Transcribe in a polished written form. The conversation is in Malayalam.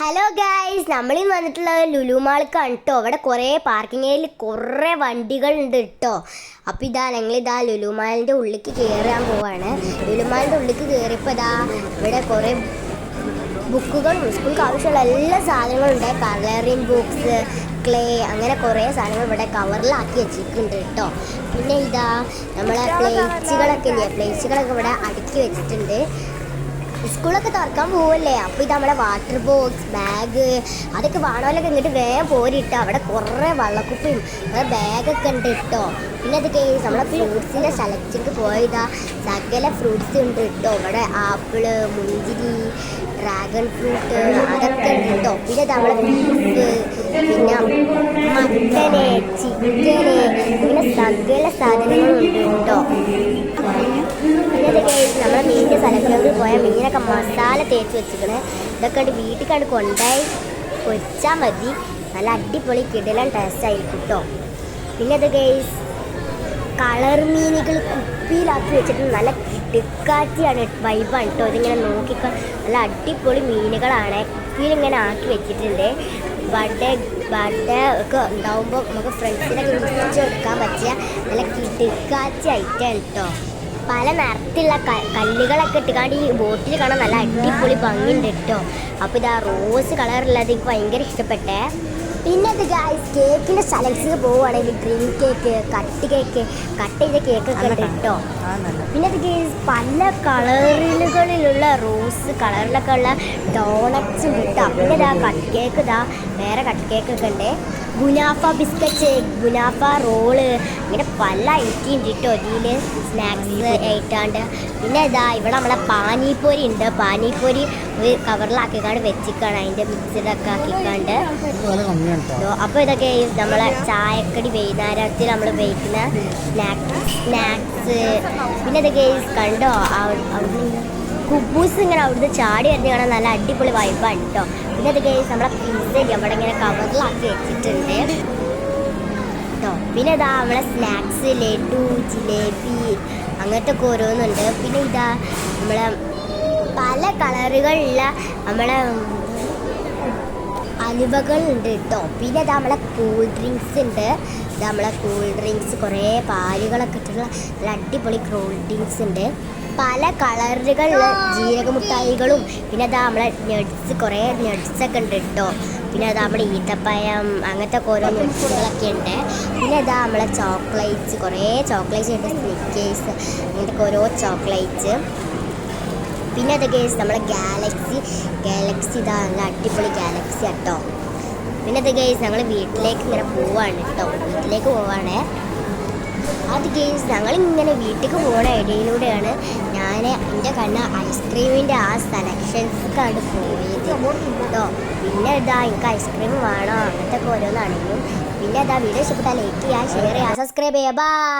ഹലോ ഗൈസ്, നമ്മളിന്ന് വന്നിട്ടുള്ളത് ലുലു മാൾക്കാണ് കേട്ടോ. അവിടെ കുറേ പാർക്കിംഗ് ഏരിയയിൽ കുറേ വണ്ടികളുണ്ട് കേട്ടോ. അപ്പോൾ ഞങ്ങളിതാ ലുലു മാളിൻ്റെ ഉള്ളിലേക്ക് കയറാൻ പോവാണ്. ലുലു മാളിൻ്റെ ഉള്ളിലേക്ക് കയറിയപ്പോൾ ഇവിടെ കുറേ ബുക്കുകളും സ്കൂൾക്ക് ആവശ്യമുള്ള എല്ലാ സാധനങ്ങളും ഉണ്ട്. കളറിങ് ബുക്സ്, ക്ലേ, അങ്ങനെ കുറേ സാധനങ്ങൾ ഇവിടെ കവറിലാക്കി വെച്ചിട്ടുണ്ട് കേട്ടോ. പിന്നെ നമ്മളെ പ്ലേറ്റ്സുകളൊക്കെ ഇവിടെ അടുക്കി വെച്ചിട്ടുണ്ട്. സ്കൂളൊക്കെ തുറക്കാൻ പോവല്ലേ, അപ്പോൾ നമ്മുടെ വാട്ടർ ബോക്സ്, ബാഗ്, അതൊക്കെ വേണമല്ലോ ഇങ്ങോട്ട് വേഗം പോരിട്ടോ. അവിടെ കുറേ വള്ളക്കുപ്പിയും ബാഗൊക്കെ ഉണ്ട് കേട്ടോ. പിന്നെ അതൊക്കെ നമ്മളെ ഫ്രൂട്ട്സിൻ്റെ സെലക്ഷനിക്ക് പോയതാ സകല ഫ്രൂട്ട്സ് ഉണ്ട് കേട്ടോ. ഇവിടെ ആപ്പിള്, മുന്തിരി, ഡ്രാഗൺ ഫ്രൂട്ട്, അതൊക്കെ ഉണ്ട് കേട്ടോ. പിന്നെ നമ്മളെ ബീഫ്, പിന്നെ മട്ടന്, ചിക്കന്, പിന്നെ സകല സാധനങ്ങളും ഉണ്ട് കേട്ടോ. പിന്നെ നമ്മളെ മീനിൻ്റെ സ്ഥലത്തിലേക്ക് പോയാൽ മീനൊക്കെ മസാല തേച്ച് വെച്ചിക്കണേ. ഇതൊക്കെ ഉണ്ട് വീട്ടിൽ കണ്ട് കൊണ്ടുപോയി പൊരിച്ചാൽ മതി. നല്ല അടിപൊളി കിടലൻ ടേസ്റ്റ് ആയിരിക്കും കേട്ടോ. പിന്നെ അത് ഗൈസ് കളർ മീനുകൾ കുപ്പിയിലാക്കി വെച്ചിട്ട് നല്ല കിടുക്കാറ്റിയാണ്, വൈബാണ് കേട്ടോ. ഇതിങ്ങനെ നോക്കിക്കാൻ നല്ല അടിപൊളി മീനുകളാണ്. കുപ്പിയിലിങ്ങനെ ആക്കി വെച്ചിട്ടുണ്ട്. ബർത്ത്ഡേ ഒക്കെ ഉണ്ടാവുമ്പോൾ നമുക്ക് ഫ്രണ്ട്സിനൊക്കെ വിളിച്ച് എടുക്കാൻ പറ്റിയ നല്ല കിടുക്കാറ്റി ഐറ്റം കേട്ടോ. പല നിറത്തിലുള്ള കല്ലുകളൊക്കെ ഇട്ടുകാണ്ട് ഈ ബോട്ടിൽ കാണാൻ നല്ല അടിപൊളി ഭംഗിയുണ്ട് കേട്ടോ. അപ്പോൾ റോസ് കളറുള്ളത് എനിക്ക് ഭയങ്കര ഇഷ്ടപ്പെട്ടേ. പിന്നെ അത് ഗൈസ് കേക്കിൻ്റെ സെലക്ഷന് പോവുകയാണെങ്കിൽ ഡ്രീം കേക്ക്, കട്ട് ചെയ്ത കേക്കൊക്കെ ഉണ്ട് കേട്ടോ. പിന്നെ അത് ഗൈസ് പല കളറുകളിലുള്ള റോസ് കളറിലൊക്കെ ഉള്ള ഡോണറ്റ്സും കിട്ടാം. പിന്നെ കട്ട് കേക്ക് വേറെ കട്ട് കേക്കൊക്കെ ഉണ്ട്. ഗുനാഫ ബിസ്ക്കറ്റ്, ഗുനാഫ റോള്, ഇങ്ങനെ പല ഐറ്റം ഉണ്ട് കേട്ടോ. ഇതിൽ സ്നാക്സ് ആയിട്ടാണ്ട്. പിന്നെ ഇവിടെ നമ്മളെ പാനിപ്പൊരി ഉണ്ട്. പാനിപ്പൊരി ഒരു കവറിലാക്കിക്കാണ്ട് വെച്ചിക്കാണ്, അതിൻ്റെ മിക്സിഡൊക്കെ ആക്കിക്കാണ്ട്. അപ്പോൾ ഇതൊക്കെ നമ്മളെ ചായക്കടി വൈകുന്നേരത്തിൽ നമ്മൾ ഉപയോഗിക്കുന്ന സ്നാക്സ്. പിന്നെ ഇതൊക്കെ കണ്ടോ, അവിടുന്ന് കുബൂസ് ഇങ്ങനെ അവിടുന്ന് ചാടി വരുന്ന കാണാൻ നല്ല അടിപൊളി വൈബാണ് കേട്ടോ. പിന്നെ അതൊക്കെ നമ്മളെ പിസ്സ അവിടെ ഇങ്ങനെ കവറിലാക്കി വെച്ചിട്ടുണ്ട് കേട്ടോ. പിന്നെ നമ്മളെ സ്നാക്സ്, ലഡു, ജിലേബി, അങ്ങനത്തെ ഒക്കെ ഓരോന്നുണ്ട്. പിന്നെ നമ്മളെ പല കളറുകളുള്ള നമ്മളെ അലുവകളുണ്ട് കേട്ടോ. പിന്നെ നമ്മളെ കൂൾ ഡ്രിങ്ക്സ് ഉണ്ട്. നമ്മളെ കൂൾ ഡ്രിങ്ക്സ് കുറേ പാലുകളൊക്കെ ഇട്ടിട്ടുള്ള നല്ല അടിപൊളി കൂൾ ഡ്രിങ്ക്സ് ഉണ്ട്. പല കളറുകളുള്ള ജീരകമുട്ടായികളും. പിന്നെ നമ്മളെ നട്ട്സ്, കുറേ നട്ട്സൊക്കെ ഉണ്ട് കേട്ടോ. പിന്നെ നമ്മുടെ ഈത്തപ്പഴം, അങ്ങനത്തെ ഓരോ നട്ട്സുകളൊക്കെ ഉണ്ട്. പിന്നെ നമ്മളെ ചോക്ലേറ്റ്സ്, കുറേ ചോക്ലേറ്റ്സ് ഉണ്ട്. സ്നിക്കേഴ്സ്, അങ്ങനത്തെ ഓരോ ചോക്ലേറ്റ്സ്. പിന്നെ അതൊക്കെ നമ്മളെ ഗാലക്സി നല്ല അടിപൊളി ഗാലക്സി കേട്ടോ. പിന്നെ അതൊക്കെ ഞങ്ങൾ വീട്ടിലേക്ക് ഇങ്ങനെ പോവാണ് കേട്ടോ. വീട്ടിലേക്ക് പോവാണേ. അത് ഗെയിംസ് ഞങ്ങളിങ്ങനെ വീട്ടിലേക്ക് പോകുന്ന ഇടയിലൂടെയാണ് എൻ്റെ കണ്ണ് ഐസ്ക്രീമിൻ്റെ ആ സെലക്ഷൻസ്ക്കാണ് പോയത് കേട്ടോ. പിന്നെ എനിക്ക് ഐസ്ക്രീം വേണം, അങ്ങനത്തെ ഒക്കെ ഓരോന്നാണെങ്കിലും. പിന്നെ വീഡിയോ ഇഷ്ടപ്പെട്ടാൽ ലൈക്ക് ചെയ്യുക, ഷെയർ ചെയ്യുക, സബ്സ്ക്രൈബ് ചെയ്യുക. ബൈ.